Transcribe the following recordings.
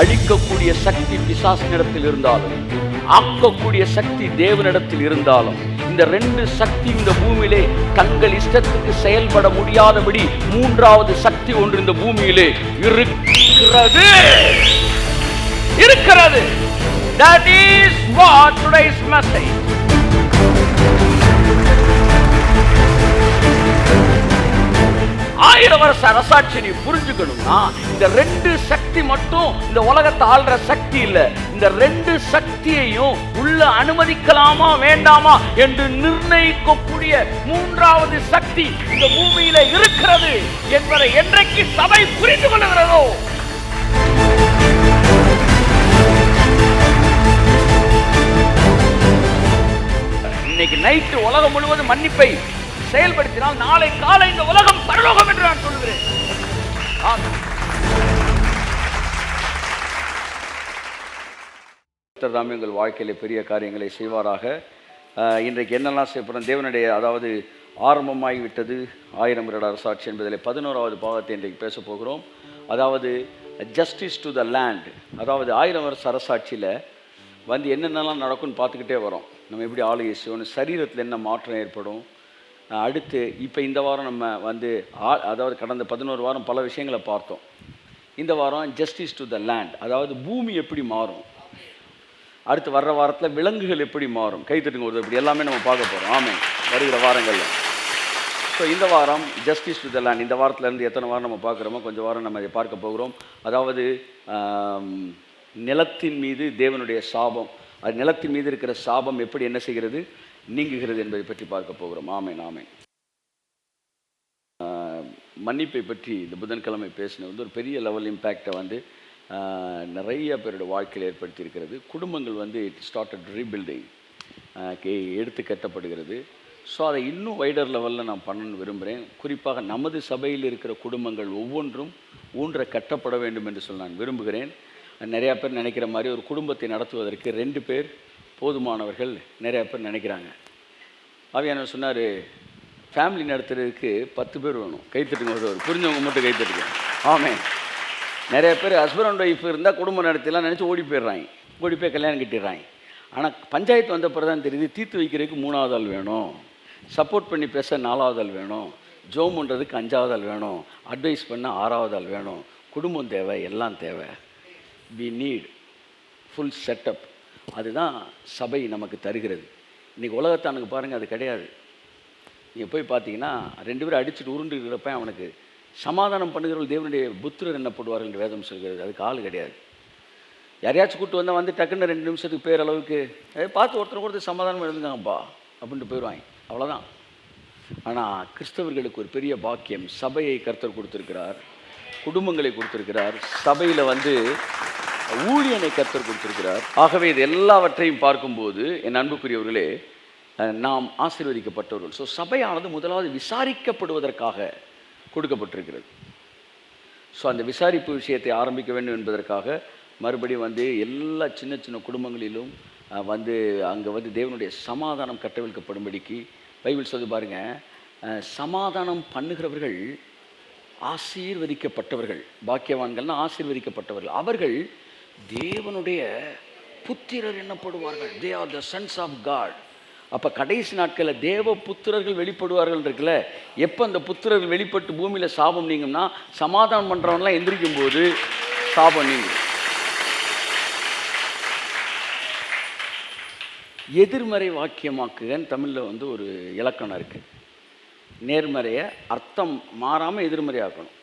அழிக்கக்கூடிய சக்தி பிசாசினிடத்தில் இருந்தாலும், ஆக்கக்கூடிய சக்தி தேவனிடத்தில் இருந்தாலும், இந்த ரெண்டு சக்தி இந்த பூமியிலே தங்கள் இஷ்டத்துக்கு செயல்பட முடியாதபடி மூன்றாவது சக்தி ஒன்று இந்த பூமியிலே இருக்கிறது. That is what today's message. ஆயிரம் வருஷ அரசாட்சி நீ புரிஞ்சுக்கணும்னா இந்த ரெண்டு சக்தி மட்டும் இந்த உலகத்தை ஆள்ற சக்தி இல்ல. இந்த ரெண்டு சக்தியையும் உள்ள அனுமதிக்கலாமா வேண்டாமா என்று நிர்ணயிக்கக்கூடிய மூன்றாவது சக்தி இந்த பூமியில இருக்கிறது என்பதை என்றைக்கு சபை புரிந்து கொள்ளுகிறதோ, இன்னைக்கு நைட்டு உலகம் முழுவதும் மன்னிப்பை செயல்படுத்தினால் நாளை காலை இந்த உலகம் பரலோகம் என்று நான் சொல்லுகிறேன். எங்கள் வாழ்க்கையில பெரிய காரியங்களை செய்வாராக. இன்றைக்கு என்னெல்லாம் செய்யப்படும் தேவனுடைய, அதாவது ஆரம்பமாகிவிட்டது 1000 வருட அரசாட்சி என்பதில் 11வது பாகத்தை இன்றைக்கு பேச போகிறோம். அதாவது ஜஸ்டிஸ் டு த லேண்ட். அதாவது 1000 வருஷ அரசாட்சியில் வந்து என்னென்னலாம் நடக்கும்னு பார்த்துக்கிட்டே வரோம். நம்ம எப்படி ஆளுகை செய்யணும், சரீரத்தில் என்ன மாற்றம் ஏற்படும். அடுத்து இப்போ இந்த வாரம் நம்ம வந்து அதாவது கடந்த 11 வாரம் பல விஷயங்களை பார்த்தோம். இந்த வாரம் ஜஸ்டிஸ் டு த லேண்ட், அதாவது பூமி எப்படி மாறும். அடுத்து வர்ற வாரத்தில் விலங்குகள் எப்படி மாறும். கைத்தட்டுங்க ஒரு, இப்படி எல்லாமே நம்ம பார்க்க போகிறோம். ஆமாம், வருகிற வாரங்களில். ஸோ இந்த வாரம் ஜஸ்டிஸ் டு த லேண்ட். இந்த வாரத்துலேருந்து எத்தனை வாரம் நம்ம பார்க்குறோமோ கொஞ்சம் வாரம் நம்ம இதை பார்க்க போகிறோம். அதாவது நிலத்தின் மீது தேவனுடைய சாபம், அது நிலத்தின் மீது இருக்கிற சாபம் எப்படி என்ன செய்கிறது, நீங்குகிறது என்பதை பற்றி பார்க்க போகிறோம். ஆமேன் ஆமேன். மன்னிப்பை பற்றி இந்த புதன்கிழமை பேசினது வந்து ஒரு பெரிய லெவல் இம்பேக்டை வந்து நிறைய பேரோட வாழ்க்கையில் ஏற்படுத்தியிருக்கிறது. குடும்பங்கள் வந்து இட் ஸ்டார்டட் ரீபில்டிங், எடுத்து கட்டப்படுகிறது. ஸோ அதை இன்னும் வைடர் லெவலில் நான் பண்ணணும்னு விரும்புகிறேன். குறிப்பாக நமது சபையில் இருக்கிற குடும்பங்கள் ஒவ்வொன்றும் ஊன்ற கட்டப்பட வேண்டும் என்று சொல்லி நான் விரும்புகிறேன். நிறையா பேர் நினைக்கிற மாதிரி ஒரு குடும்பத்தை நடத்துவதற்கு 2 பேர் போதுமானவர்கள் நிறையா பேர் நினைக்கிறாங்க. அவையான சொன்னார், ஃபேமிலி நடத்துறதுக்கு 10 பேர் வேணும். கைத்தட்டுங்க ஒரு, புரிஞ்சவங்க மட்டும் கைத்தட்டுங்க. ஆமாம், நிறைய பேர் ஹஸ்பண்ட் அண்ட் ஒய்ஃப் இருந்தால் குடும்பம் நடத்திலாம் நினச்சி ஓடி போயிடுறாங்க, ஓடி போய் கல்யாணம் கட்டிடுறாங்க. ஆனால் பஞ்சாயத்து வந்த பிறகு தான் தெரியுது, தீர்த்து வைக்கிறதுக்கு 3வது ஆள் வேணும், சப்போர்ட் பண்ணி பேச 4வது ஆள் வேணும், ஜோம் பண்ணுறதுக்கு 5வது ஆள் வேணும், அட்வைஸ் பண்ண 6வது ஆள் வேணும். குடும்பம் தேவை, எல்லாம் தேவை. we need full setup. அதுதான் சபை நமக்கு தருகிறது. இன்றைக்கி உலகத்தானுக்கு பாருங்கள், அது கிடையாது. நீங்கள் போய் பார்த்தீங்கன்னா 2 பேரும் அடிச்சுட்டு உருண்டு இருக்கிறப்ப அவனுக்கு சமாதானம் பண்ணுகிறவர்கள் தேவனுடைய புத்திரர் என்னப்படுவார்கள் என்று வேதம் சொல்கிறது. அதுக்கு ஆள் கிடையாது. யாரையாச்சும் கூப்பிட்டு வந்தால் வந்து டக்குன்னு 2 நிமிஷத்துக்கு பேர் அளவுக்கு பார்த்து ஒருத்தர் சமாதானம் எழுதுங்கப்பா அப்படின்ட்டு போயிடுவாங்க, அவ்வளோதான். ஆனால் கிறிஸ்தவர்களுக்கு ஒரு பெரிய பாக்கியம், சபையை கர்த்தர் கொடுத்துருக்கிறார், குடும்பங்களை கொடுத்துருக்கிறார், சபையில் வந்து ஊழியனை கர்த்தர் கொடுத்திருக்கிறார். ஆகவே இது எல்லாவற்றையும் பார்க்கும்போது என் அன்புக்குரியவர்களே, நாம் ஆசீர்வதிக்கப்பட்டவர்கள். ஸோ சபையானது முதலாவது விசாரிக்கப்படுவதற்காக கொடுக்கப்பட்டிருக்கிறது. ஸோ அந்த விசாரிப்பு விஷயத்தை ஆரம்பிக்க வேண்டும் என்பதற்காக மறுபடியும் வந்து எல்லா சின்ன சின்ன குடும்பங்களிலும் வந்து அங்கே வந்து தேவனுடைய சமாதானம் கட்டவிழ்க்கப்படும்படிக்கு பைபிள் சொல்லி பாருங்கள், சமாதானம் பண்ணுகிறவர்கள் ஆசீர்வதிக்கப்பட்டவர்கள், பாக்கியவான்கள்னா ஆசீர்வதிக்கப்பட்டவர்கள், அவர்கள் தேவனுடைய புத்திரர் என்னப்படுவார்கள். They are the sons of God. அப்போ கடைசி நாட்களில் தேவ புத்திரர்கள் வெளிப்படுவார்கள் இருக்குல்ல. எப்போ அந்த புத்திரர்கள் வெளிப்பட்டு பூமியில் சாபம் நீங்கும்னா, சமாதானம் பண்ணுறவங்களாம் எந்திரிக்கும் போது சாபம் நீங்கும். எதிர்மறை வாக்கியமாக்குகன்னு தமிழில் வந்து ஒரு இலக்கணம் இருக்குது. நேர்மறையை அர்த்தம் மாறாமல் எதிர்மறையாக்கணும்.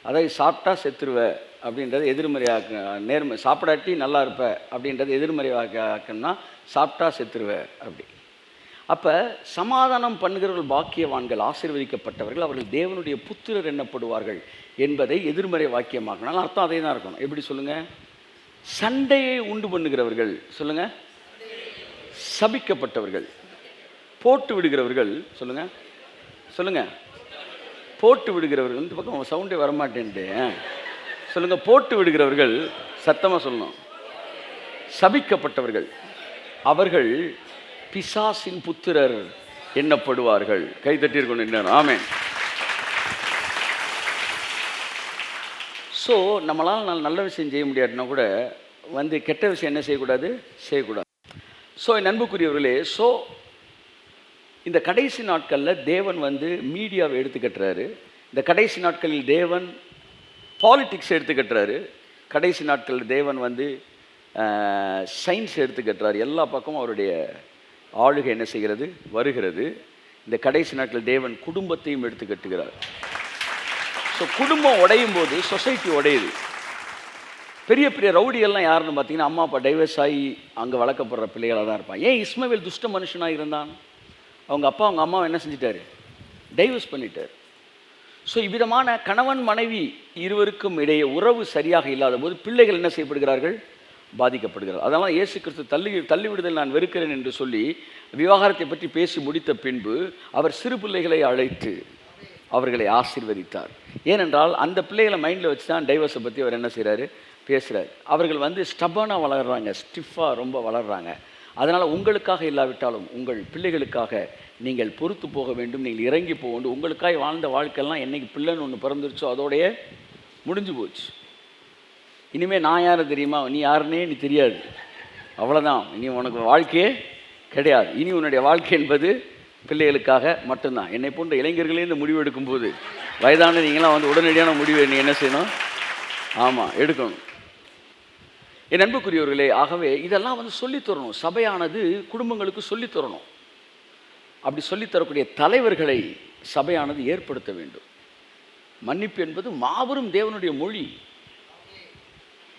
அதாவது சாப்பிட்டா செத்துருவ அப்படின்றது எதிர்மறையாக்க, சாப்பிடாட்டி நல்லா இருப்ப அப்படின்றது எதிர்மறையாக்கணும்னா சாப்பிட்டா செத்துருவ அப்படி. அப்போ சமாதானம் பண்ணுகிறவர்கள் பாக்கியவான்கள், ஆசீர்வதிக்கப்பட்டவர்கள், அவர்கள் தேவனுடைய புத்திரர் என்னப்படுவார்கள் என்பதை எதிர்மறை வாக்கியமாக்கணும். அர்த்தம் அதே தான் இருக்கணும். எப்படி சொல்லுங்கள்? சண்டையை உண்டு பண்ணுகிறவர்கள் சொல்லுங்கள், சபிக்கப்பட்டவர்கள். போட்டு விடுகிறவர்கள் சொல்லுங்கள், சொல்லுங்கள், போட்டு விடுகிறவர்கள். இந்த பக்கம் சவுண்டே வரமாட்டேன்ட்டு சொல்லுங்கள். போட்டு விடுகிறவர்கள் சத்தமாக சொல்லணும். சபிக்கப்பட்டவர்கள், அவர்கள் பிசாசின் புத்திரர் எண்ணப்படுவார்கள். கை தட்டியிருக்கணும். ஆமென். ஸோ நம்மளால் நல்ல விஷயம் செய்ய முடியாதுன்னா கூட வந்து கெட்ட விஷயம் என்ன செய்யக்கூடாது. ஸோ என் அன்புக்குரியவர்களே, ஸோ இந்த கடைசி நாட்களில் தேவன் வந்து மீடியாவை எடுத்துக்கட்டுறாரு. இந்த கடைசி நாட்களில் தேவன் பாலிட்டிக்ஸ் எடுத்துக்கட்டுறாரு. கடைசி நாட்களில் தேவன் வந்து சயின்ஸ் எடுத்துக்கட்டுறாரு. எல்லா பக்கமும் அவருடைய ஆளுகை என்ன செய்கிறது, வருகிறது. இந்த கடைசி நாட்களில் தேவன் குடும்பத்தையும் எடுத்துக்கட்டுகிறார். ஸோ குடும்பம் உடையும் போது சொசைட்டி உடையுது. பெரிய பெரிய ரவுடிகள்லாம் யாருன்னு பார்த்தீங்கன்னா, அம்மா அப்பா டைவர்ஸ் ஆகி அங்கே வளர்க்கப்படுற பிள்ளைகளாக தான் இருப்பான். ஏன் இஸ்மவேல் துஷ்ட மனுஷனாக இருந்தான்? அவங்க அப்பா அவங்க அம்மாவை என்ன செஞ்சிட்டாரு, டைவர்ஸ் பண்ணிட்டார். ஸோ இவ்விதமான கணவன் மனைவி இருவருக்கும் இடையே உறவு சரியாக இல்லாத போது பிள்ளைகள் என்ன செய்யப்படுகிறார்கள், பாதிக்கப்படுகிறார். அதனால் இயேசு கிறிஸ்து தள்ளிவிடுதல் நான் வெறுக்கிறேன் என்று சொல்லி விவாகரத்தை பற்றி பேசி முடித்த பின்பு அவர் சிறு பிள்ளைகளை அழைத்து அவர்களை ஆசீர்வதித்தார். ஏனென்றால் அந்த பிள்ளைகளை மைண்டில் வச்சு தான் டைவர்ஸை பற்றி அவர் என்ன செய்கிறாரு, பேசுகிறார். அவர்கள் வந்து ஸ்டப்பானாக வளர்கிறாங்க, ஸ்டிஃபாக ரொம்ப வளர்கிறாங்க. அதனால் உங்களுக்காக இல்லாவிட்டாலும் உங்கள் பிள்ளைகளுக்காக நீங்கள் பொறுத்து போக வேண்டும், நீங்கள் இறங்கி போக வேண்டும். உங்களுக்காக வாழ்ந்த வாழ்க்கையெல்லாம் என்றைக்கு பிள்ளைன்னு ஒன்று பிறந்துருச்சோ அதோடைய முடிஞ்சு போச்சு. இனிமேல் நான் யார் தெரியுமா, நீ யாருன்னே நீ தெரியாது, அவ்வளோதான். இனி உனக்கு வாழ்க்கையே கிடையாது. இனி உன்னுடைய வாழ்க்கை என்பது பிள்ளைகளுக்காக மட்டும்தான். என்னை போன்ற இளைஞர்களே இந்த முடிவு எடுக்கும்போது வயதான நீங்களாம் வந்து உடனடியான முடிவை நீ என்ன செய்யணும், ஆமாம் எடுக்கணும். என் அன்புக்குரியவர்களே, ஆகவே இதெல்லாம் வந்து சொல்லித்தரணும். சபையானது குடும்பங்களுக்கு சொல்லித்தரணும். அப்படி சொல்லித்தரக்கூடிய தலைவர்களை சபையானது ஏற்படுத்த வேண்டும். மன்னிப்பு என்பது மாபெரும் தேவனுடைய மொழி.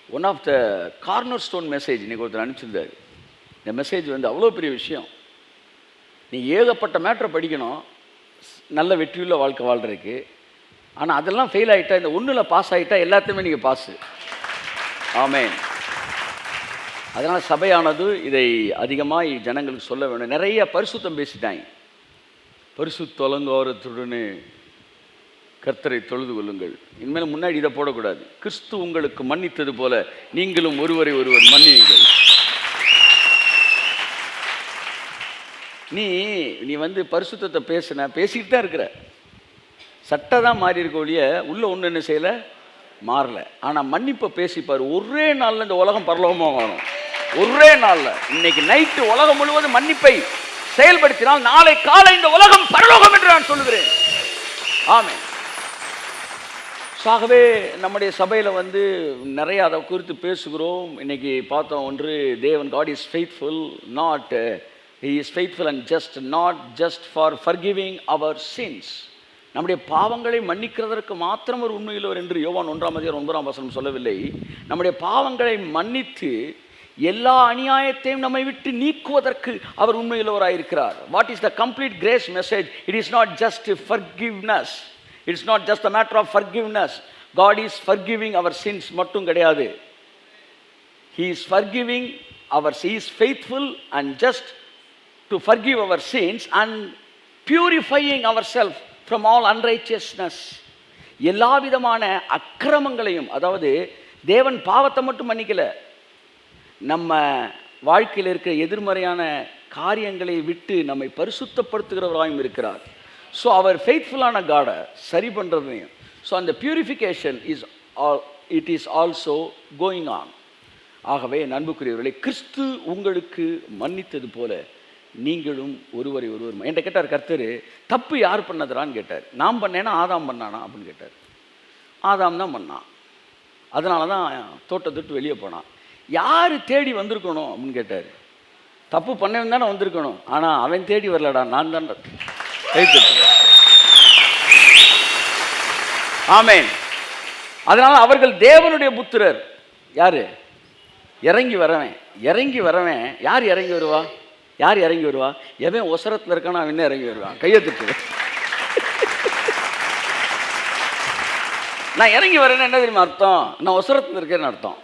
One of the cornerstone message இன்றைக்கி ஒருத்தர் அனுப்பிச்சிருந்தார். இந்த மெசேஜ் வந்து அவ்வளோ பெரிய விஷயம். நீ ஏகப்பட்ட மேட்டரை படிக்கணும் நல்ல வெற்றியுள்ள வாழ்க்கை வாழ்கிறதுக்கு. ஆனால் அதெல்லாம் ஃபெயில் ஆகிட்டா, இந்த ஒன்றில் பாஸ் ஆகிட்டா எல்லாத்தையுமே நீங்கள் பாஸு. ஆமேன். அதனால் சபையானது இதை அதிகமாக ஜனங்களுக்கு சொல்ல வேண்டும். நிறைய பரிசுத்தம் பேசிட்டாங்க. பரிசுத்தொலங்காரத்துடனே கர்த்தரை தொழுது கொள்ளுங்கள். இனிமேல் முன்னாடி இதை போடக்கூடாது. கிறிஸ்து உங்களுக்கு மன்னித்தது போல நீங்களும் ஒருவரை ஒருவர் மன்னியுங்கள். நீ வந்து பரிசுத்தத்தை பேசிக்கிட்டு தான் இருக்கிற. சட்டை தான் மாறி இருக்க ஒழிய உள்ள ஒன்று என்ன செய்யலை, மாறல. ஆனால் மன்னிப்பை பேசிப்பார். ஒரே நாளில் இந்த உலகம் பரலோகமாக வரும். ஒரே நாளில் இன்னைக்கு நைட்டு உலகம் முழுவதும் மன்னிப்பை செயல்படுத்தினால் நாளை காலை இந்த உலகம் பரலோகம் என்று நான் சொல்லுகிறேன். ஆமென். ஆகவே நம்முடைய சபையில் வந்து நிறைய அதை குறித்து பேசுகிறோம். இன்னைக்கு பார்த்தோம் ஒன்று, தேவன் God is faithful, not He is faithful and just, not just for forgiving our sins. நம்முடைய பாவங்களை மன்னிக்கிறதற்கு மாத்திரம் ஒரு உண்மையுள்ளவர் என்று யோவான் 1:9 சொல்லவில்லை. நம்முடைய பாவங்களை மன்னித்து எல்லா அநியாயத்தையும் நம்மை விட்டு நீக்குவதற்கு அவர் உண்மையுள்ளவராயிருக்கிறார். What is the complete grace message? It is not just forgiveness. It is not just a matter of forgiveness. God is forgiving our sins மட்டும் கிடையாது. He is forgiving our, He is faithful and just to forgive our sins and purifying ourselves from all unrighteousness. எல்லா விதமான அக்கிரமங்களையும், அதாவது தேவன் பாவத்தை மட்டும் மன்னிக்கல, நம்ம வாழ்க்கையில் இருக்கிற எதிர்மறையான காரியங்களை விட்டு நம்மை பரிசுத்தப்படுத்துகிறவராயும் இருக்கிறார். ஸோ அவர் ஃபெய்த்ஃபுல்லான காடை சரி பண்ணுறதையும், ஸோ அந்த purification it is also going on. ஆகவே அன்புக்குரியவர்களே, கிறிஸ்து உங்களுக்கு மன்னித்தது போல நீங்களும் ஒருவரை ஒருவர். என்கிட்ட கேட்டார் கர்த்தர், தப்பு யார் பண்ணதுரான்னு கேட்டார். நான் பண்ணேன்னா ஆதாம் பண்ணானா அப்படின்னு கேட்டார். ஆதாம் தான் பண்ணான். அதனால தான் தோட்டத்துட்டு வெளியே போனான். யார் தேடி வந்திருக்கணும் அப்படின்னு கேட்டார். தப்பு பண்ணவன் தானே வந்திருக்கணும், ஆனால் அவன் தேடி வரலடா, நான் தான். ஆமேன். அதனால அவர்கள் தேவனுடைய புத்திரர். யாரு? இறங்கி வரவன். இறங்கி வரவன் யார்? இறங்கி வருவா? யார் இறங்கி வருவா? எவன் ஒசரத்தில் இருக்கானோ அவன் என்ன இறங்கி வருவான்? கையெழுத்து. நான் இறங்கி வரேன்னு என்ன தெரியுமா அர்த்தம்? நான் ஒசரத்தில் இருக்கேன்னு அர்த்தம்.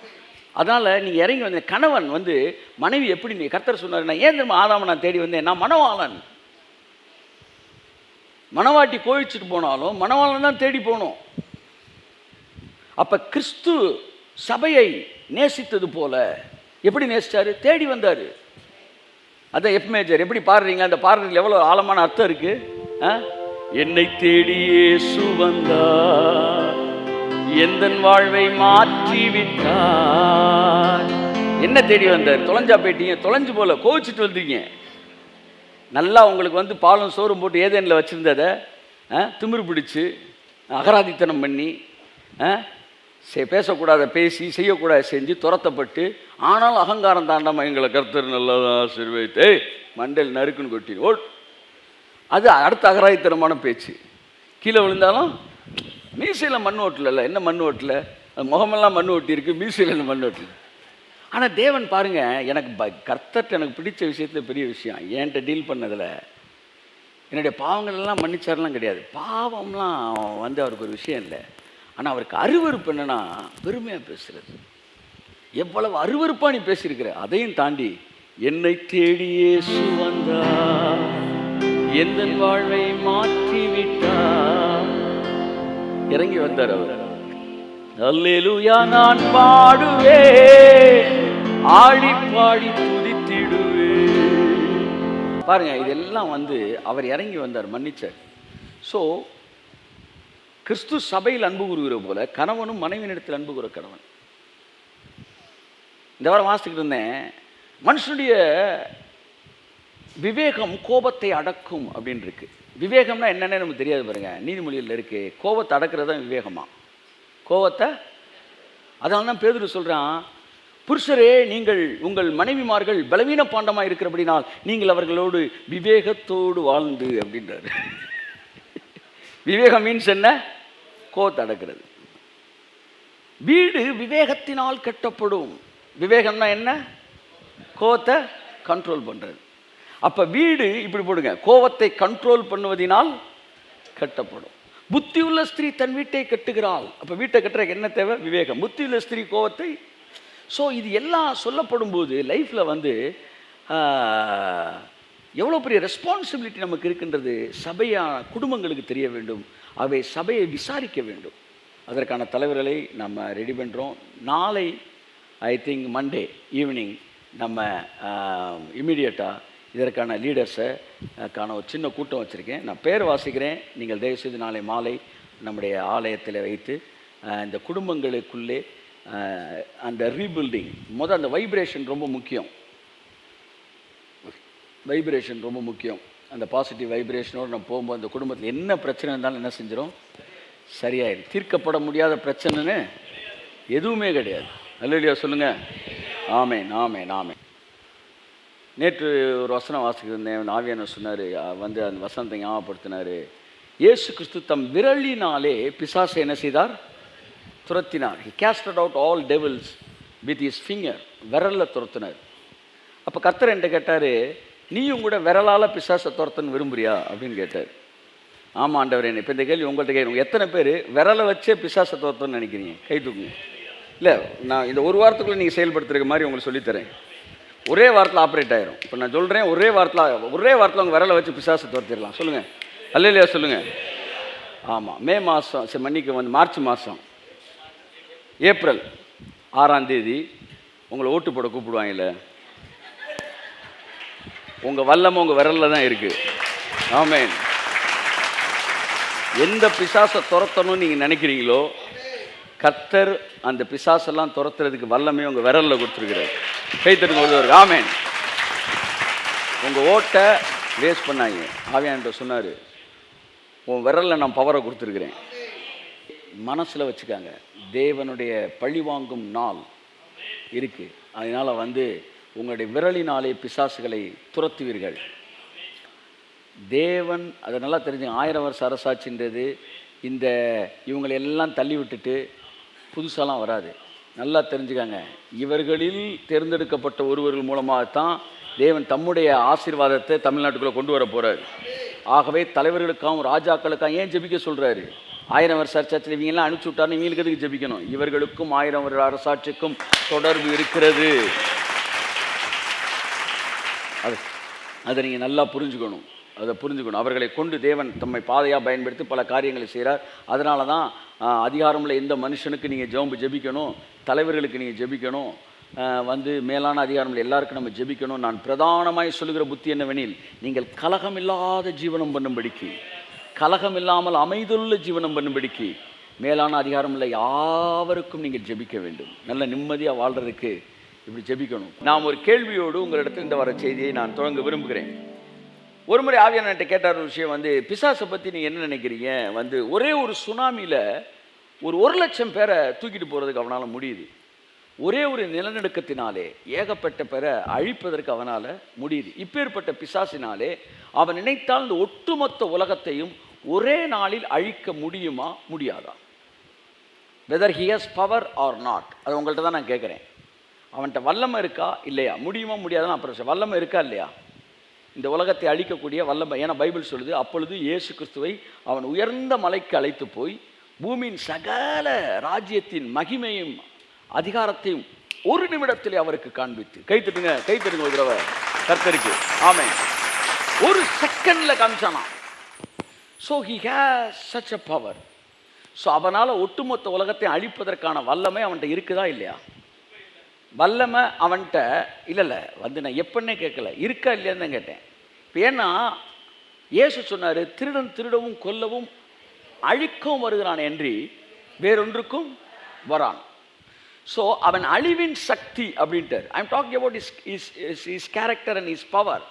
அதனால் நீங்கள் இறங்கி வந்த கணவன் வந்து மனைவி எப்படி, நீ கர்த்தர் சொன்னார், நான் ஏன் தெரியுமா ஆதாம நான் தேடி வந்தேன்? நான் மணவாளன். மணவாட்டி கோழிச்சுட்டு போனாலும் மணவாளன் தான் தேடி போகணும். அப்போ கிறிஸ்து சபையை நேசித்தது போல எப்படி நேசித்தார்? தேடி வந்தார். அதான் எஃப் மேஜர். எப்படி பாடுறீங்க? அந்த பாடுறதுல எவ்வளோ ஆழமான அர்த்தம் இருக்கு. என்னை தேடி இயேசு வந்தார், எந்தன் வாழ்வை மாற்றி விட்டார். என்ன தேடி வந்தார்? தொலைஞ்சா போயிட்டீங்க? தொலைஞ்சு போல, கோவிச்சுட்டு வந்தீங்க. நல்லா உங்களுக்கு வந்து பாலும் சோறும் போட்டு ஏதேனில் வச்சுருந்ததை திமிரு பிடிச்சி அகராதித்தனம் பண்ணி பேசக்கூடாத பேசி செய்யக்கூடாத செஞ்சு துரத்தப்பட்டு, ஆனாலும் அகங்காரம் தாண்டாமல் எங்களை கர்த்தர் நல்லதான் ஆசீர்வதித்து மண்டல் நறுக்குன்னு கொட்டி ஓட். அது அடுத்த அகராதித்தனமான பேச்சு. கீழே விழுந்தாலும் மீசையில் மண் ஓட்டல. என்ன மண் ஓட்டல? முகமெல்லாம் மண் ஓட்டி இருக்கு, மீசையில் மண் ஓட்டல. ஆனால் தேவன் பாருங்க, எனக்கு கர்த்தர்ட்ட எனக்கு பிடிச்ச விஷயத்தில் பெரிய விஷயம், என்கிட்ட டீல் பண்ணதில் என்னுடைய பாவங்கள்லாம் மன்னிச்சாரெலாம் கிடையாது. பாவம்லாம் வந்து அவருக்கு ஒரு விஷயம் இல்லை. ஆனால் அவருக்கு அருவருப்பு என்னன்னா பெருமையாக பேசுகிறது. எவ்வளவு அருவருப்பாக நீ பேசியிருக்கிற, அதையும் தாண்டி என்னை தேடியே சுவந்தா எந்த வாழ்வை மாற்றி விட்டார். இறங்கி வந்தார் அவர். அல்லேலூயா நான் பாடுவேன், ஆடி பாடி துதித்திடுவேன். பாருங்க, இதெல்லாம் வந்து அவர் இறங்கி வந்தார், மன்னிச்சார். ஸோ கிறிஸ்து சபையில் அன்பு கூறுகிற போல கணவனும் மனைவியினிடத்தில் அன்பு கூற கணவன். இந்த வாரம் வாசிக்கிட்டு இருந்தேன், மனுஷனுடைய விவேகம் கோபத்தை அடக்கும் அப்படின்னு இருக்கு. விவேகம்னா என்னன்னு நமக்கு தெரியாது பாருங்க. நீதிமொழியில் இருக்கு, கோபத்தை அடக்கிறது தான் விவேகமா. கோபத்தை, அதனால தான் பேதுரு சொல்றான், புருஷரே நீங்கள் உங்கள் மனைவிமார்கள் பலவீன பாண்டமாக இருக்கிறபடினால் நீங்கள் அவர்களோடு விவேகத்தோடு வாழ்ந்து அப்படின்றாரு. விவேகம் மீன்ஸ் என்ன? கோபத்தை அடக்கிறது. வீடு விவேகத்தினால் கட்டப்படும். விவேகம்னா என்ன? கோபத்தை கண்ட்ரோல் பண்ணுறது. அப்போ வீடு இப்படி போடுங்க, கோபத்தை கண்ட்ரோல் பண்ணுவதினால் கட்டப்படும். புத்தியுள்ள ஸ்திரீ தன் வீட்டை கட்டுகிறாள். அப்போ வீட்டை கட்டுறதுக்கு என்ன தேவை? விவேகம். புத்தியுள்ள ஸ்திரீ கோபத்தை. ஸோ இது எல்லாம் சொல்லப்படும் போது லைஃப்பில் வந்து எவ்வளோ பெரிய ரெஸ்பான்சிபிலிட்டி நமக்கு இருக்கின்றது சபையான குடும்பங்களுக்கு தெரிய வேண்டும். அவை சபையை விசாரிக்க வேண்டும். அதற்கான தலைவர்களை நம்ம ரெடி பண்ணுறோம். நாளை ஐ திங்க் மண்டே ஈவினிங் நம்ம இமீடியட்டாக இதற்கான லீடர்ஸை காண ஒரு சின்ன கூட்டம் வச்சுருக்கேன். நான் பேர் வாசிக்கிறேன், நீங்கள் தயவுசெய்து நாளை மாலை நம்முடைய ஆலயத்தில் வைத்து இந்த குடும்பங்களுக்குள்ளே அந்த ரீபில்டிங், அந்த வைப்ரேஷன் ரொம்ப முக்கியம். வைப்ரேஷன் ரொம்ப முக்கியம். அந்த பாசிட்டிவ் வைப்ரேஷனோடு நம்ம போகும்போது அந்த குடும்பத்தில் என்ன பிரச்சனை இருந்தாலும் என்ன செஞ்சிடும்? சரியாயிடும். தீர்க்கப்பட முடியாத பிரச்சனைன்னு எதுவுமே கிடையாது. அல்லேலூயா சொல்லுங்கள். ஆமென் ஆமென் ஆமென். நேற்று ஒரு வசனம் வாசிக்கிறேன், ஆவியானவர் சொன்னார், வந்து அந்த வசனத்தை ஞாபகப்படுத்தினார். இயேசு கிறிஸ்து தம் விரலினாலே பிசாசை என்ன செய்தார்? துரத்தினார். He casted out all devils with his finger. விரலில் துரத்தினார். அப்போ கர்த்தர் என்கிட்ட கேட்டார், நீயும் கூட விரலால் பிசாசை துரத்தன்னு விரும்புறியா அப்படின்னு கேட்டார். ஆமாம் ஆண்டவர். என்ன இப்போ இந்த கேள்வி உங்கள்கிட்ட கேட்கணும், எத்தனை பேர் விரலை வச்சே பிசாசை துரத்தன்னு நினைக்கிறீங்க? கை தூக்குங்க. இல்லை, நான் இந்த ஒரு வாரத்துக்குள்ளே நீங்கள் செயல்படுத்துகிற மாதிரி உங்களுக்கு சொல்லித்தரேன். ஒரே வாரத்தில் ஆப்ரேட் ஆயிரும். இப்போ நான் சொல்கிறேன், ஒரே வாரத்தில் உங்கள் விரலை வச்சு பிசாசை துரத்திடலாம். சொல்லுங்கள் அல்லேலூயா சொல்லுங்கள். ஆமாம், மே மாதம், சரி மன்னிக்கு வந்து மார்ச் மாதம் ஏப்ரல் 6ஆம் தேதி உங்களை ஓட்டு போட கூப்பிடுவாங்கல்ல, உங்கள் வல்லமை உங்கள் விரலில் தான் இருக்குது. ஆமென். எந்த பிசாசை துரத்தணும்னு நீங்கள் நினைக்கிறீங்களோ கர்த்தர் அந்த பிசாசெல்லாம் துரத்துறதுக்கு வல்லமே உங்கள் விரலில் கொடுத்துருக்கிறார். கைத்தட்டுங்க ஒருவர். ஆமென். உங்கள் ஓட்டை வேஸ்ட் பண்ணாங்க. ஆவியான்ட்ட சொன்னார், உன் விரலில் நான் பவரை கொடுத்துருக்குறேன். மனசில் வச்சுக்காங்க, தேவனுடைய பழிவாங்கும் நாள் இருக்குது. அதனால் வந்து உங்களுடைய விரலினாலே பிசாசுகளை துரத்துவீர்கள். தேவன் அதை நல்லா தெரிஞ்சு 1000 வருஷ அரசாட்சின்றது இந்த இவங்களெல்லாம் தள்ளி விட்டுட்டு புதுசாலாம் வராது. நல்லா தெரிஞ்சுக்காங்க, இவர்களில் தேர்ந்தெடுக்கப்பட்ட ஒருவர்கள் மூலமாகத்தான் தேவன் தம்முடைய ஆசீர்வாதத்தை தமிழ்நாட்டுக்குள்ளே கொண்டு வர போகிறார். ஆகவே தலைவர்களுக்காகவும் ராஜாக்களுக்காகவும் ஏன் ஜெபிக்க சொல்கிறாரு? 1000 வருஷ அரசாட்சியில் இவங்கெல்லாம் அனுப்பிச்சி விட்டாருன்னு இவங்களுக்கு எதுக்கு ஜெபிக்கணும்? இவர்களுக்கும் 1000 வருஷ அரசாட்சிக்கும் தொடர்பு இருக்கிறது. அதை நீங்கள் நல்லா புரிஞ்சுக்கணும். அவர்களை கொண்டு தேவன் தம்மை பாதையாக பயன்படுத்தி பல காரியங்களை செய்கிறார். அதனால தான் அதிகாரமுள்ள எந்த மனுஷனுக்கு நீங்கள் ஜெபிக்கணும், தலைவர்களுக்கு நீங்கள் ஜெபிக்கணும், வந்து மேலான அதிகாரமுள்ள எல்லாருக்கும் நம்ம ஜெபிக்கணும். நான் பிரதானமாய் சொல்லுகிற புத்தி என்னவெனில், நீங்கள் கலகமில்லாத ஜீவனம் பண்ணும்படிக்கு, கலகம் இல்லாமல் அமைதுள்ள ஜீவனம் பண்ணும்படிக்கு மேலான அதிகாரம் உள்ள யாவருக்கும் நீங்கள் ஜெபிக்க வேண்டும். நல்ல நிம்மதியாக வாழ்கிறதுக்கு இப்படி ஜெபிக்கணும். நாம் ஒரு கேள்வியோடு உங்களிடத்தில் இந்த வர செய்தியை நான் தொடங்க விரும்புகிறேன். ஒரு முறை ஆவியானவர்கிட்ட கேட்டார் ஒரு விஷயம், பிசாசை பற்றி நீங்கள் என்ன நினைக்கிறீங்க? ஒரே ஒரு சுனாமியில் ஒரு 1,00,000 பேரை தூக்கிட்டு போகிறதுக்கு அவனால் முடியுது. ஒரே ஒரு நிலநடுக்கத்தினாலே ஏகப்பட்ட பேரை அழிப்பதற்கு அவனால் முடியுது. இப்பேற்பட்ட பிசாசினாலே அவன் நினைத்தால் இந்த ஒட்டுமொத்த உலகத்தையும் ஒரே நாளில் அழிக்க முடியுமா, முடியாதா? Whether he has power or not, அது உங்கள்கிட்ட தான் நான் கேட்குறேன். அவன்கிட்ட வல்லமை இருக்கா இல்லையா? முடியுமா முடியாதான் அப்புறம் வல்லமை இருக்கா இல்லையா? இந்த உலகத்தை அழிக்கக்கூடிய வல்லமை. ஏன்னா பைபிள் சொல்லுது, அப்பொழுது இயேசு கிறிஸ்துவை அவன் உயர்ந்த மலைக்கு அழைத்து போய் பூமியின் சகல ராஜ்யத்தின் மகிமையும் அதிகாரத்தையும் ஒரு நிமிடத்திலே அவருக்கு காண்பித்து, கைத்தட்டுங்க ஒரு தடவை கர்த்தருக்கு. ஆமென். ஒரு செகண்ட்ல காமிச்சானா. So he has such a power. So அவனால் ஒட்டுமொத்த உலகத்தை அழிப்பதற்கான வல்லமை அவன்கிட்ட இருக்குதா இல்லையா? வல்லமை அவன்கிட்ட இல்லை. நான் எப்பன்னே கேட்கல, இருக்கா இல்லையான்னு தான் கேட்டேன். இப்போ ஏன்னா இயேசு சொன்னார், திருடன் திருடவும் கொல்லவும் அழிக்கவும் வருகிறான் என்று வேறொன்றுக்கும் வரான். ஸோ அவன் அழிவின் சக்தி அப்படின்ட்டார். I am talking about his character and his power.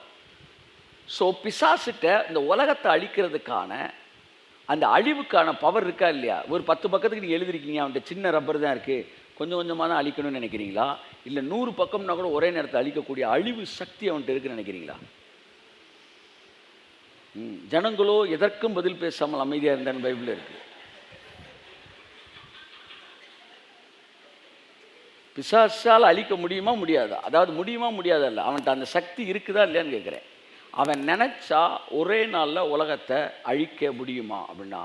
So பிசாசிட்ட இந்த உலகத்தை அழிக்கிறதுக்கான அந்த அழிவுக்கான பவர் இருக்கா இல்லையா? ஒரு 10 பக்கத்துக்கு நீங்கள் எழுதிருக்கீங்க, அவன்கிட்ட சின்ன ரப்பர் தான் இருக்குது, கொஞ்சம் கொஞ்சமாக தான் அழிக்கணும்னு நினைக்கிறீங்களா? இல்லை 100 பக்கம்னா கூட ஒரே நேரத்தை அழிக்கக்கூடிய அழிவு சக்தி அவன்கிட்ட இருக்குன்னு நினைக்கிறீங்களா? ஜனங்களோ எதற்கும் பதில் பேசாமல் அமைதியாக இருந்தான்னு பைபிள் இருக்குது. பிசாசால் அழிக்க முடியுமா முடியாதா? அதாவது முடியுமா முடியாதா இல்லை, அவன்கிட்ட அந்த சக்தி இருக்குதா இல்லையான்னு கேட்குறேன். அவன் நினச்சா ஒரே நாளில் உலகத்தை அழிக்க முடியுமா அப்படின்னா,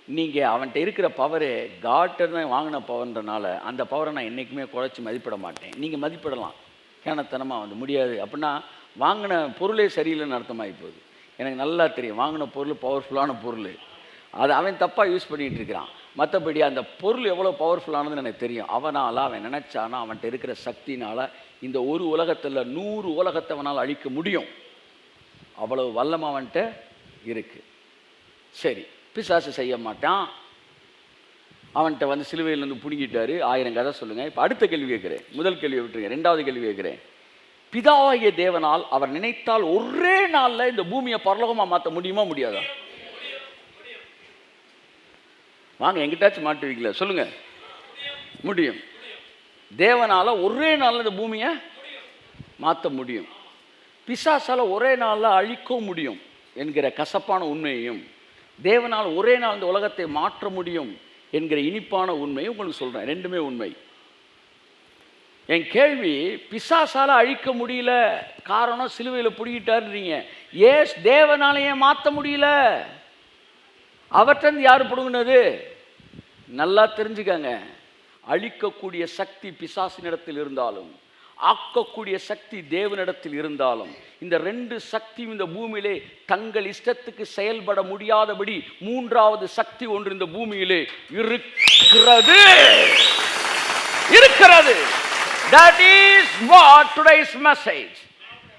நீங்கள் அவன்கிட்ட இருக்கிற பவரே காட்டர் தான் வாங்கின பவர்ன்றனால அந்த பவரை நான் என்றைக்குமே குறைச்சி மதிப்பிட மாட்டேன். நீங்கள் மதிப்பிடலாம், கேனத்தனமாக முடியாது அப்படின்னா வாங்கின பொருளே சரியில்லைன்னு அர்த்தமாகி போகுது. எனக்கு நல்லா தெரியும், வாங்கின பொருள் பவர்ஃபுல்லான பொருள், அது அவன் தப்பாக யூஸ் பண்ணிகிட்டு இருக்கிறான். மற்றபடி அந்த பொருள் எவ்வளோ பவர்ஃபுல்லானதுன்னு எனக்கு தெரியும். அவனால் அவன் நினச்சானா அவன்கிட்ட இருக்கிற சக்தினால் இந்த ஒரு உலகத்தில் 100 உலகத்தை அவனால் அழிக்க முடியும். அவ்வளவு வல்லமை அவன்கிட்ட இருக்குது. சரி, பிசாசு செய்ய மாட்டான். அவன்கிட்ட சிலுவையிலேருந்து பிடிங்கிட்டாரு. 1000 கதை சொல்லுங்கள். இப்போ அடுத்த கேள்வி கேட்குறேன். முதல் கேள்வியை விட்டுருங்க, 2வது கேள்வி கேட்குறேன். பிதாவாகிய தேவனால் அவர் நினைத்தால் ஒரே நாளில் இந்த பூமியை பரலோகமாக மாற்ற முடியுமா முடியாதா? வாங்க, எங்கிட்டாச்சும் மாட்டுவீங்களா சொல்லுங்க. முடியும். தேவனால் ஒரே நாளில் இந்த பூமியை மாற்ற முடியும். பிசாசால் ஒரே நாளில் அழிக்கவும் முடியும் என்கிற கசப்பான உண்மையையும், தேவனால் ஒரே நாள் இந்த உலகத்தை மாற்ற முடியும் என்கிற இனிப்பான உண்மையும் உங்களுக்கு சொல்கிறேன். ரெண்டுமே உண்மை. என் கேள்வி, பிசாசால் அழிக்க முடியல, காரணம் சிலுவையில் பிடிக்கிட்டாருன்றீங்க. ஏஸ் தேவனாலேயே மாற்ற முடியல. அவற்றிருந்து யார் பிடுங்கினது? நல்லா தெரிஞ்சுக்கங்க. அழிக்கக்கூடிய சக்தி பிசாசினிடத்தில் இருந்தாலும் ஆக்கக்கூடிய சக்தி தேவனிடத்தில் இருந்தாலும், இந்த 2 சக்தியும் இந்த பூமியிலே தங்கள் இஷ்டத்துக்கு செயல்பட முடியாதபடி 3வது சக்தி ஒன்று இந்த பூமியிலே இருக்கிறது. That is what today's message.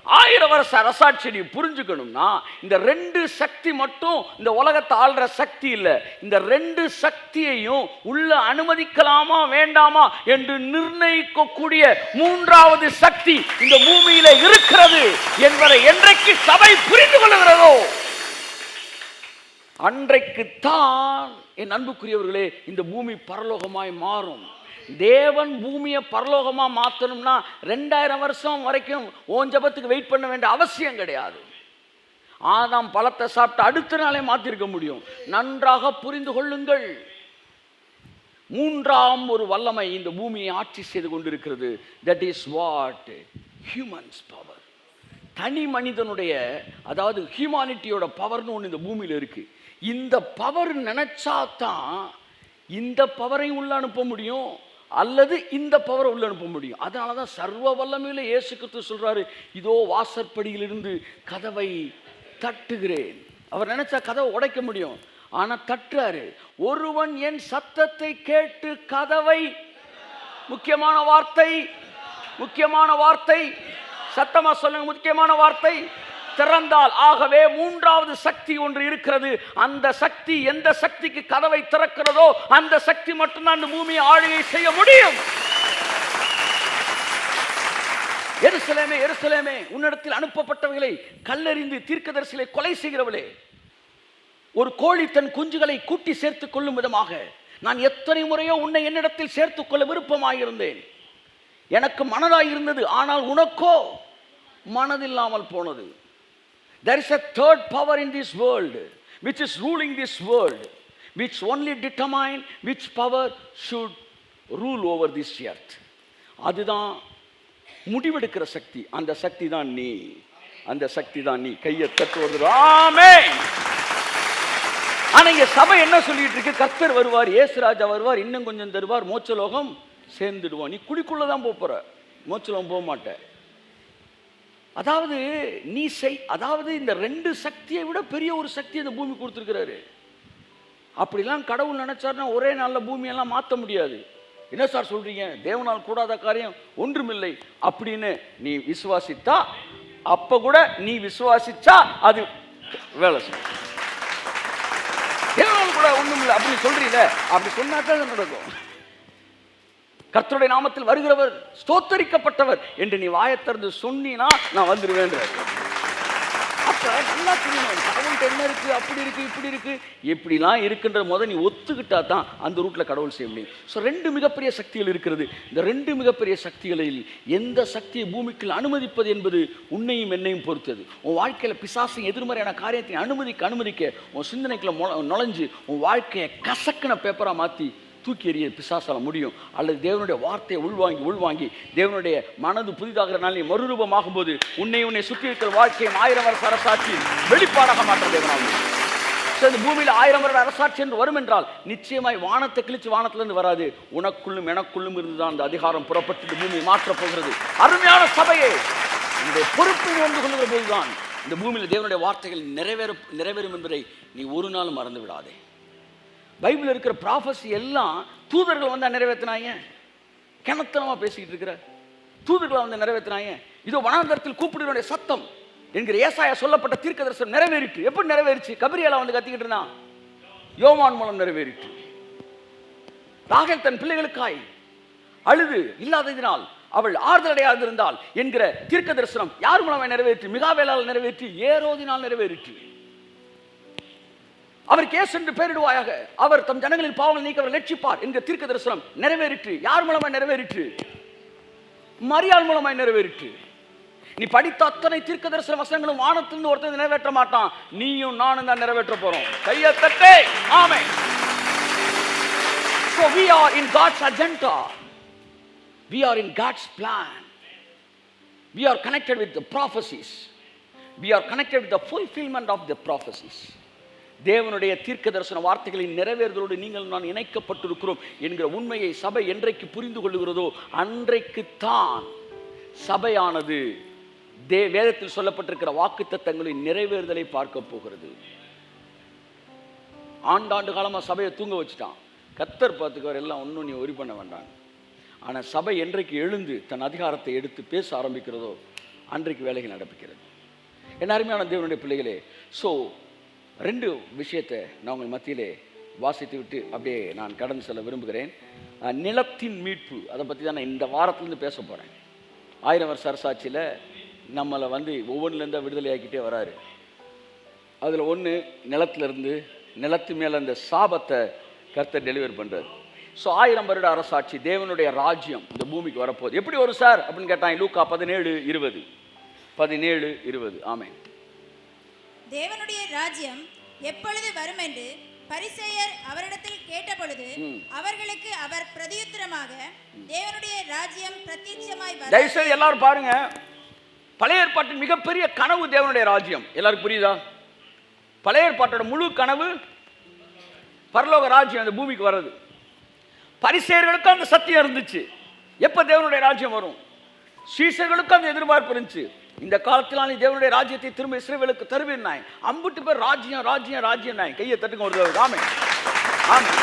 1000 வருஷ அரசாட்சி நீ புரிஞ்சுக்கணும்னா, இந்த 2 சக்தி மட்டும் இந்த உலகத்தை ஆள்ற சக்தி இல்லை. இந்த 2 சக்தியையும் உள்ள அனுமதிக்கலாமா வேண்டாமா என்று நிர்ணயிக்கக்கூடிய 3வது சக்தி இந்த பூமியில இருக்கிறது என்பதை என்றைக்கு சபை புரிந்து கொள்ளுகிறதோ அன்றைக்குத்தான் என் அன்புக்குரியவர்களே இந்த பூமி பரலோகமாய் மாறும். தேவன் பூமியை பரலோகமாக மாற்றணும்னா 2000 வருஷம் வரைக்கும் ஓன் ஜபத்துக்கு வெயிட் பண்ண வேண்டிய அவசியம் கிடையாது. ஆதாம் பழத்தை சாப்பிட்டு அடுத்த நாளே மாற்றிருக்க முடியும். நன்றாக புரிந்து கொள்ளுங்கள். 3ஆம் ஒரு வல்லமை இந்த பூமியை ஆட்சி செய்து கொண்டிருக்கிறது. That is what humans power. தனி மனிதனுடைய, அதாவது ஹியூமானிட்டியோட பவர்னு ஒன்று இந்த பூமியில் இருக்கு. இந்த பவர் நினைச்சாதான் இந்த பவரையும் உள்ள அனுப்ப முடியும், அல்லது இந்த பவரை உள்ள அனுப்ப முடியும். அதனால தான் சர்வ வல்லமையில இயேசு கிறிஸ்து சொல்றாரு, இதோ வாசற்படியிலிருந்து கதவை தட்டுகிறேன். அவர் நினைச்சா கதவை உடைக்க முடியும், ஆனா தட்டுறாரு. ஒருவன் என் சத்தத்தை கேட்டு கதவை, முக்கியமான வார்த்தை, முக்கியமான வார்த்தை, சத்தமா சொல்லுங்க, முக்கியமான வார்த்தை, திறந்தால், ஆகவே மூன்றாவது சக்தி ஒன்று இருக்கிறது. அந்த சக்தி எந்த சக்திக்கு கதவை திறக்கிறதோ அந்த சக்தி மட்டும்தான் அந்த பூமியை ஆளுகை செய்ய முடியும். எருசலேமே, எருசலேமே, உன்னிடத்தில் அனுப்பப்பட்டவர்களை கல்லெறிந்து தீர்க்கதரிசிகளை கொலை செய்கிறவளே, ஒரு கோழி தன் குஞ்சுகளை கூட்டி சேர்த்துக் கொள்ளும் விதமாக நான் எத்தனை முறையோ உன்னை என்னிடத்தில் சேர்த்துக் கொள்ள விருப்பமாயிருந்தேன். எனக்கு மனதாயிருந்தது, ஆனால் உனக்கோ மனதில்லாமல் போனது. There is a third power in this world which is ruling this world, which only determine which power should rule over this earth. அதுதான் முடிவெடுக்கிற சக்தி. அந்த சக்தி தான் நீ. அந்த சக்தி தான் நீ. கையை தட்டுவது. ஆமென். ஆனா இங்க சபை என்ன சொல்லிட்டு இருக்கு? கர்த்தர் வருவார், இயேசுராஜா வருவார், இன்னும் கொஞ்சம் தருவார், மோட்சலோகம் சேர்ந்துடுவான். நீ குழிக்குள்ளதான் போற, மோட்சலோகம் போக மாட்ட. அதாவது நீ அதாவது இந்த ரெண்டு சக்தியை விட பெரிய ஒரு சக்தி இந்த பூமி கொடுத்துருக்கிறாரு. அப்படிலாம் கடவுள் நினைச்சாருன்னா ஒரே நாளில் பூமியெல்லாம் மாற்ற முடியாது. என்ன சார் சொல்றீங்க? தேவனால் கூடாத காரியம் ஒன்றுமில்லை அப்படின்னு நீ விசுவாசித்தா, அப்ப கூட நீ விசுவாசிச்சா அது வேலை செய்யும். தேவனால் கூட ஒன்றுமில்லை அப்படின்னு சொல்றீங்க, அப்படி சொன்னாதான் நடக்கும். கர்த்தருடைய நாமத்தில் வருகிறவர் ஸ்தோத்தரிக்கப்பட்டவர் என்று நீ வாயத்திறந்து சொன்னீனா நான் வந்துடுவேன். அப்ப நல்லா தெரியணும், கடவுள்கிட்ட என்ன இருக்கு, அப்படி இருக்கு, இப்படி இருக்கு, எப்படிலாம் இருக்குன்ற நீ ஒத்துக்கிட்டா தான் அந்த ரூட்ல கடவுள் செய்ய முடியும். ஸோ ரெண்டு மிகப்பெரிய சக்திகள் இருக்கிறது. இந்த ரெண்டு மிகப்பெரிய சக்திகளில் எந்த சக்தியை பூமிக்குள் அனுமதிப்பது என்பது உன்னையும் என்னையும் பொறுத்தது. உன் வாழ்க்கையில பிசாசின் எதிர்மறையான காரியத்தை அனுமதிக்க உன் சிந்தனைக்குள்ள நுழைஞ்சு உன் வாழ்க்கையை கசக்கின பேப்பரா மாத்தி தூக்கி எறிய பிசாசால முடியும். அல்லது தேவனுடைய வார்த்தையை உள்வாங்கி தேவனுடைய மனது புதிதாக நாள் மறுரூபமாகும் போது உன்னை சுற்றி இருக்கிற வாழ்க்கையை 1000 வருஷ அரசாட்சி வெளிப்பாடாக மாற்ற தேவனாகும். இந்த பூமியில் 1000 வருட அரசாட்சி என்று வரும் என்றால் நிச்சயமாய் வானத்தை கிழிச்சு வானத்திலிருந்து வராது, உனக்குள்ளும் எனக்குள்ளும் இருந்துதான் அந்த அதிகாரம் புறப்பட்டு இந்த பூமியை மாற்றப் போகிறது. அருமையான சபையே, இந்த பொறுப்பை உணர்ந்து கொள்கிற போதுதான் இந்த பூமியில் தேவனுடைய வார்த்தைகள் நிறைவேறும் என்பதை நீ ஒரு நாளும் மறந்து விடாதே. பைபிள் இருக்கிற ப்ராஃபஸி எல்லாம் தூதர்கள் வந்து நிறைவேற்றினாங்க. கிணத்தனமா பேசிக்கிட்டு இருக்கிற தூதர்களை வந்து நிறைவேற்றினாங்க. இதோ வனாந்தரத்தில் கூப்பிடுவனுடைய சத்தம் என்கிற ஏசாயா சொல்லப்பட்ட தீர்க்கதரிசனம் நிறைவேறிட்டு. எப்படி நிறைவேறிச்சு? கபிரியேலா வந்து கத்திக்கிட்டு இருந்தான், யோவான் மூலம் நிறைவேறிட்டு. ராகேல் தன் பிள்ளைகளுக்காய் அழுது இல்லாததினால் அவள் ஆறுதல் அடையாதிருந்தாள் என்கிற தீர்க்கதரிசனம் யார் மூலமாக நிறைவேற்றி? மிகாவேலால் நிறைவேற்றி, ஏரோதினால் நிறைவேறிட்டு. அவர் கேஸ் என்று பெயரிடுவாயாக, அவர் தம் ஜனங்களின் பாவங்களை நீக்க அவர் லட்சிப்பார் என்கிற தீர்க்க தரிசனம் நிறைவேறிற்று. யார் மூலமாய் நிறைவேறிற்று? மரியாள் மூலமாய் நிறைவேறிற்று. நீ படித்த அத்தனை தீர்க்க தரிசன வசனங்களும் வானத்திலிருந்து ஒருத்தர் நிறைவேற்ற மாட்டான், நீயும் நானும் தான் நிறைவேற்ற போறோம். கையை தட்டே. ஆமென். So we are in God's agenda. We are in God's plan. We are connected with the prophecies. We are connected with the fulfillment of the prophecies. தேவனுடைய தீர்க்க தரிசன வார்த்தைகளின் நிறைவேறுதலோடு நீங்கள் நான் இணைக்கப்பட்டிருக்கிறோம் என்கிற உண்மையை சபை என்றைக்கு புரிந்து கொள்ளுகிறதோ அன்றைக்குத்தான் சபையானது வேதத்தில் சொல்லப்பட்டிருக்கிற வாக்குத்தத்தங்களின் நிறைவேறுதலை பார்க்க போகிறது. ஆண்டாண்டு காலமா சபையை தூங்க வச்சுட்டான். கர்த்தர் பார்த்துக்கவர், எல்லாம் ஒன்றும் நீ ஒரி பண்ண வேண்டாம். ஆனால் சபை என்றைக்கு எழுந்து தன் அதிகாரத்தை எடுத்து பேச ஆரம்பிக்கிறதோ அன்றைக்கு வேலைகள் நடப்பிக்கிறது. என் அருமையான தேவனுடைய பிள்ளைகளே, ஸோ ரெண்டு விஷயத்தை நான் உங்கள் மத்தியிலே வாசித்து விட்டு அப்படியே நான் கடந்து செல்ல விரும்புகிறேன். நிலத்தின் மீட்பு, அதை பற்றி தான் நான் இந்த வாரத்திலேருந்து பேச போகிறேன். 1000 வருஷ அரசாட்சியில் நம்மளை வந்து ஒவ்வொன்றுலேருந்து விடுதலை ஆக்கிட்டே வராரு. அதில் ஒன்று நிலத்திலிருந்து, நிலத்து மேலே அந்த சாபத்தை கர்த்தர் டெலிவர் பண்ணுறாரு. ஸோ 1000 வருட அரசாட்சி, தேவனுடைய ராஜ்யம் இந்த பூமிக்கு வரப்போகுது. எப்படி வரும் சார் அப்படின்னு கேட்டாங்க. லூக்கா 17:20. ஆமென். தேவனுடைய ராஜ்யம் எப்பொழுது வரும் என்று பரிசேயர் அவரிடத்தில் கேட்டபொழுது அவர்களுக்கு அவர் பிரதியுத்தரமாக, தேவனுடைய ராஜ்யம் பிரத்யட்சமாய் வரும். தயவுசெய்து எல்லாரும் பாருங்க, பழைய ஏற்பாட்டின் மிகப்பெரிய கனவு தேவனுடைய ராஜ்யம். எல்லாருக்கும் புரியுதா? பழைய ஏற்பாட்டோட முழு கனவு பரலோக ராஜ்யம் அந்த பூமிக்கு வர்றது. பரிசேயர்களுக்கும் அந்த சத்தியம் இருந்துச்சு, எப்ப தேவனுடைய ராஜ்யம் வரும். சீசர்களுக்கும் அந்த எதிர்பார்ப்பு இருந்துச்சு, இந்த காலத்திலான தேவனுடைய ராஜ்யத்தை திரும்ப இஸ்ரவேலுக்கு தருவேன். அம்புட்டு பேர் ராஜ்யம் ராஜ்யம் ராஜ்யம். கையை தட்டுங்க ஒரு தடவை. ஆமென். ஆமென்.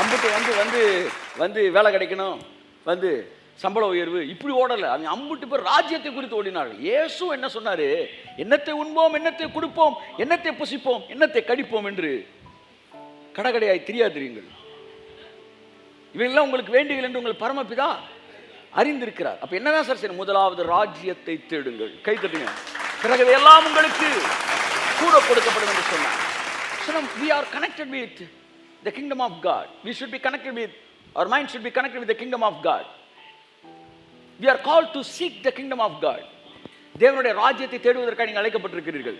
அம்புட்டு வந்து வந்து வந்து வேலை கிடைக்கணும், வந்து சம்பள உயர்வு இப்படி ஓடலை. அவங்க அம்புட்டு பேர் ராஜ்யத்தை குறித்து ஓடினார்கள். இயேசு என்ன சொன்னார்? என்னத்தை உண்போம், என்னத்தை கொடுப்போம், என்னத்தை புசிப்போம், என்னத்தை கடிப்போம் என்று கடகடையாய் தெரியாதிருங்கள். இவையெல்லாம் உங்களுக்கு வேண்டியது என்று உங்கள் பரமபிதா அறிந்திருக்கிறார். அப்ப என்னதான் சார் சரி? முதலாவது ராஜ்யத்தை தேடுங்கள். கை தட்டுங்க. பிறகு எல்லாம் உங்களுக்கு கூட கொடுக்கப்படும் என்று சொன்னார். So now we are connected with the kingdom of God. We should be connected with, our mind should be connected with the kingdom of God. We are called to seek the kingdom of God. தேவனுடைய ராஜ்யத்தை தேடுவதற்காக நீங்கள் அழைக்கப்பட்டிருக்கிறீர்கள்.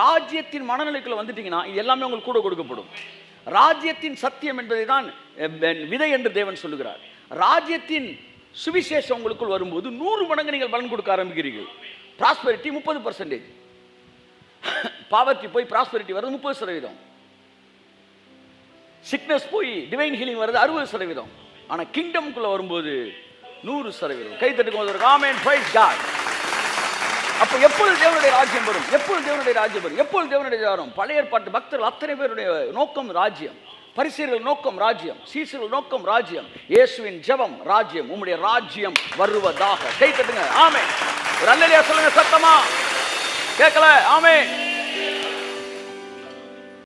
ராஜ்யத்தின் மனநிலைக்குள்ள வந்துட்டீங்கன்னா இது எல்லாமே உங்களுக்கு கூட கொடுக்கப்படும். ராஜ்யத்தின் சத்தியம் என்பதை தான் விதை என்று தேவன் சொல்லுகிறார். ராஜ்யத்தின் சுவிசேஷம் உங்களுக்குள் வரும்போது 100 மடங்கு நீங்கள் பலன் கொடுக்க ஆரம்பிக்கிறீர்கள். ப்ராஸ்பெரிட்டி 30%, பாவர்ட்டி போய் ப்ராஸ்பெரிட்டி வருது 30%, சிக்னஸ் போய் டிவைன் ஹீலிங் வருது 60%. ஆனால் கிங்டம்குள்ள வரும்போது 100%. கை தட்டுக்கு ஆமென், பிரைஸ் காட். அப்போ எப்பொழுது தேவனுடைய ராஜ்யம் வரும்? எப்பொழுது தேவனுடைய ராஜ்யம் வரும்? எப்பொழுது தேவனுடைய வரும்? பழைய ஏற்பாட்டு பக்தர்கள் அத்தனை பேருடைய நோக்கம் ராஜ்யம். பரிசேயர்கள் நோக்கம் ராஜ்யம், சீசர்கள் நோக்கம் ராஜ்யம். இயேசுவின் ஜெபம் ராஜ்யம். உம்முடைய ராஜ்யம் வருவதாக. கை தட்டுங்க. ஆமென். ஒரு அல்லேலூயா சொல்லுங்க சத்தமா. கேட்கல? ஆமென்.